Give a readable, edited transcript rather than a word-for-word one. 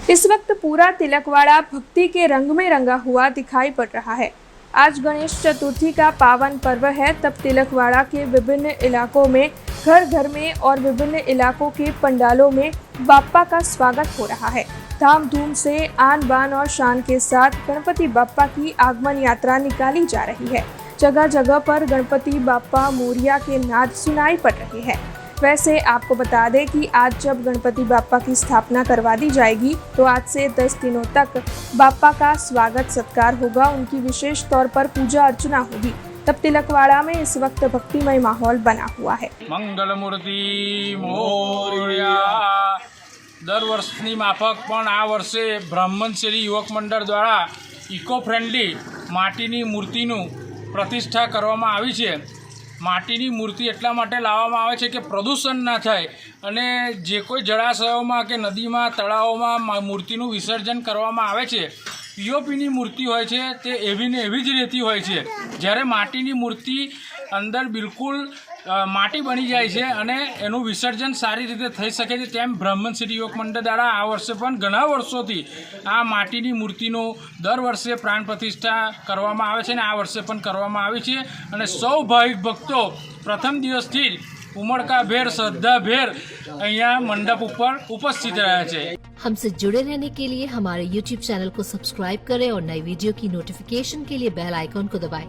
इस वक्त पूरा तिलकवाड़ा भक्ति के रंग में रंगा हुआ दिखाई पड़ रहा है। आज गणेश चतुर्थी का पावन पर्व है, तब तिलकवाड़ा के विभिन्न इलाकों में घर घर में और विभिन्न इलाकों के पंडालों में बाप्पा का स्वागत हो रहा है। धामधूम से आन बान और शान के साथ गणपति बाप्पा की आगमन यात्रा निकाली जा रही है। जगह जगह पर गणपति बाप्पा मोरिया के नाद सुनाई पड़ रहे हैं। वैसे आपको बता दें कि आज जब गणपति बाप्पा की स्थापना करवा दी जाएगी तो आज से 10 दिनों तक बाप्पा का स्वागत सत्कार होगा। उनकी विशेष तौर पर पूजा अर्चना होगी। तब तिलकवाड़ा में इस वक्त भक्तिमय माहौल बना हुआ है। मंगल मूर्ति मोरया दर वर्षनी माफक पण आ वर्षे ब्राह्मणशेरी युवक मंडळ द्वारा इको फ्रेंडली माटीनी मूर्तिનું प्रतिष्ठा કરવામાં આવી છે। માટીની મૂર્તિ એટલા માટે લાવવામાં આવે છે કે પ્રદૂષણ ના થાય અને જે કોઈ જળાશયોમાં કે નદીમાં તળાવોમાં મૂર્તિનું વિસર્જન કરવામાં આવે છે। પીઓપીની મૂર્તિ હોય છે તે એવી ને એવી જ રહેતી હોય છે, જ્યારે માટીની મૂર્તિ અંદર બિલકુલ માટી બની જાય છે અને એનું વિસર્જન સારી રીતે થઈ શકે છે। તેમ બ્રાહ્મણશેરી યુવક મંડળ દ્વારા આ વર્ષે પણ ઘણા વર્ષોથી આ માટીની મૂર્તિનો દર વર્ષે પ્રાણ પ્રતિષ્ઠા કરવામાં આવે છે અને આ વર્ષે પણ કરવામાં આવી છે અને સૌ ભાવિક ભક્તો પ્રથમ દિવસથી જ ઉમળકાભેર શ્રદ્ધાભેર અહીંયા મંડપ ઉપર ઉપસ્થિત રહ્યા છે। हमसे जुड़े रहने के लिए हमारे YouTube चैनल को सब्सक्राइब करें और नई वीडियो की नोटिफिकेशन के लिए बेल आइकॉन को दबाएं।